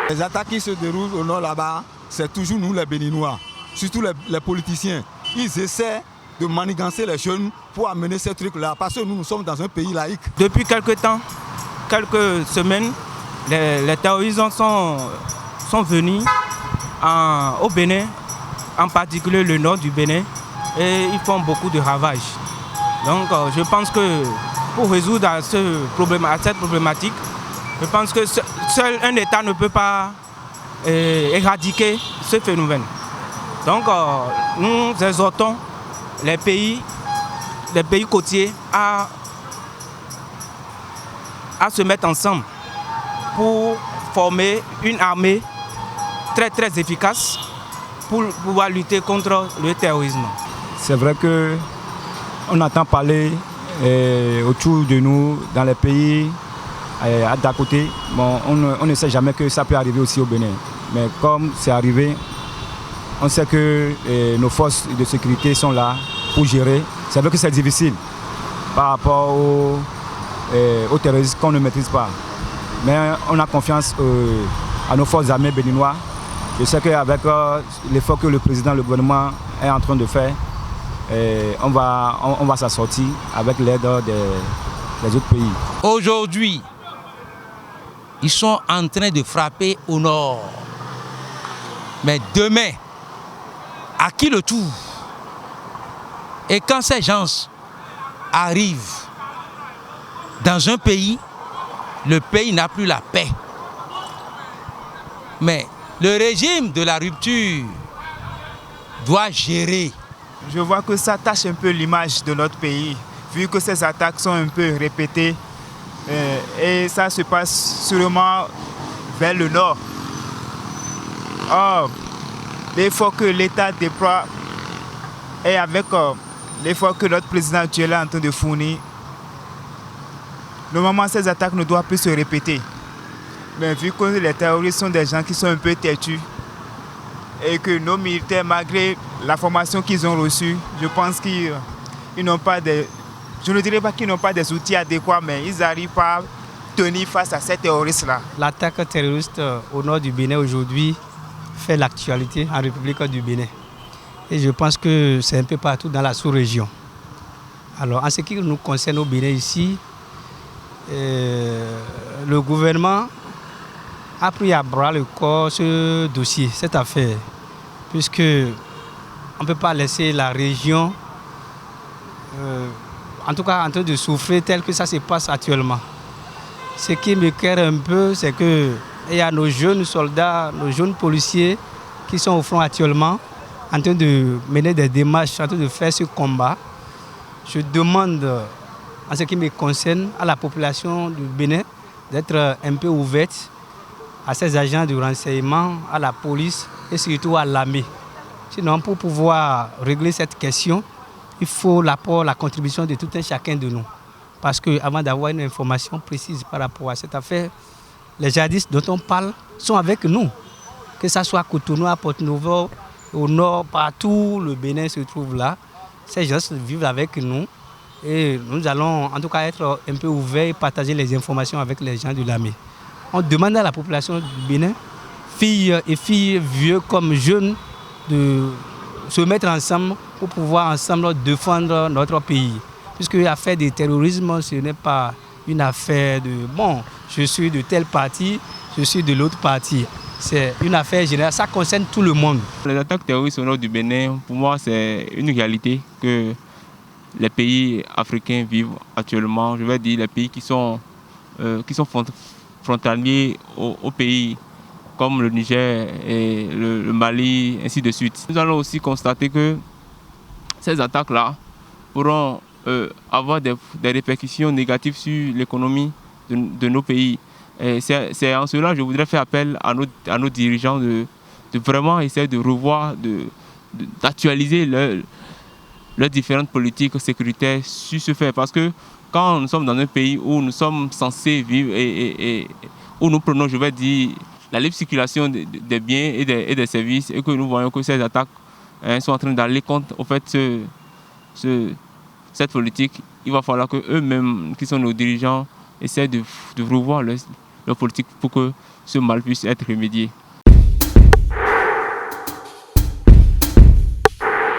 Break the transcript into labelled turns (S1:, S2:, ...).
S1: Les attaques qui se déroulent au nord là-bas, c'est toujours nous les Béninois, surtout les politiciens. Ils essaient de manigancer les jeunes pour amener ces trucs-là, parce que nous sommes dans un pays laïque.
S2: Depuis quelques temps, quelques semaines, les terroristes sont venus au Bénin, en particulier le nord du Bénin, et ils font beaucoup de ravages. Donc je pense que pour résoudre cette problématique, je pense que seul un État ne peut pas éradiquer ce phénomène. Donc nous exhortons les pays côtiers à se mettre ensemble pour former une armée très très efficace pour pouvoir lutter contre le terrorisme.
S3: C'est vrai qu'on entend parler autour de nous, dans les pays d'à côté. Bon, on ne sait jamais que ça peut arriver aussi au Bénin. Mais comme c'est arrivé, on sait que nos forces de sécurité sont là pour gérer. C'est vrai que c'est difficile par rapport aux terroristes qu'on ne maîtrise pas. Mais on a confiance à nos forces armées béninoises. Je sais qu'avec l'effort que le président, le gouvernement est en train de faire, on va s'en sortir avec l'aide des autres pays.
S4: Aujourd'hui, ils sont en train de frapper au nord. Mais demain, à qui le tour? Et quand ces gens arrivent dans un pays, le pays n'a plus la paix. Mais le régime de la rupture doit gérer.
S5: Je vois que ça tâche un peu l'image de notre pays, vu que ces attaques sont un peu répétées et ça se passe sûrement vers le nord. Or, l'effort que l'État déploie et avec l'effort que notre président actuel est en train de fournir, normalement ces attaques ne doivent plus se répéter. Mais vu que les terroristes sont des gens qui sont un peu têtus et que nos militaires, malgré la formation qu'ils ont reçue, je pense qu'ils n'ont pas je ne dirais pas qu'ils n'ont pas des outils adéquats, mais ils n'arrivent pas à tenir face à ces terroristes-là.
S6: L'attaque terroriste au nord du Bénin aujourd'hui fait l'actualité en République du Bénin. Et je pense que c'est un peu partout dans la sous-région. Alors en ce qui nous concerne au Bénin ici, le gouvernement a pris à bras le corps ce dossier, cette affaire, puisque on ne peut pas laisser la région, en tout cas en train de souffrir tel que ça se passe actuellement. Ce qui me craint un peu, c'est qu'il y a nos jeunes soldats, nos jeunes policiers qui sont au front actuellement, en train de mener des démarches, en train de faire ce combat. Je demande, en ce qui me concerne, à la population du Bénin d'être un peu ouverte à ces agents du renseignement, à la police et surtout à l'armée. Sinon, pour pouvoir régler cette question, il faut l'apport, la contribution de tout un chacun de nous. Parce qu'avant d'avoir une information précise par rapport à cette affaire, les djihadistes dont on parle sont avec nous. Que ce soit à Cotonou, à Porto-Novo, au nord, partout, le Bénin se trouve là. Ces gens vivent avec nous et nous allons en tout cas être un peu ouverts et partager les informations avec les gens de l'armée. On demande à la population du Bénin, filles et filles, vieux comme jeunes, de se mettre ensemble pour pouvoir ensemble défendre notre pays. Puisque l'affaire du terrorisme, ce n'est pas une affaire de « bon, je suis de tel parti, je suis de l'autre parti ». C'est une affaire générale, ça concerne tout le monde.
S7: Les attaques terroristes au nord du Bénin, pour moi, c'est une réalité que les pays africains vivent actuellement. Je vais dire les pays qui sont frontaliers aux pays comme le Niger et le Mali, ainsi de suite. Nous allons aussi constater que ces attaques-là pourront avoir des répercussions négatives sur l'économie de nos pays. Et c'est en cela que je voudrais faire appel à nos dirigeants de vraiment essayer de revoir, d'actualiser leurs différentes politiques sécuritaires sur ce fait. Parce que quand nous sommes dans un pays où nous sommes censés vivre et où nous prenons, je vais dire, la libre circulation des biens et des services, et que nous voyons que ces attaques sont en train d'aller contre au fait, cette politique, il va falloir qu'eux-mêmes, qui sont nos dirigeants, essaient de revoir leur politique pour que ce mal puisse être remédié.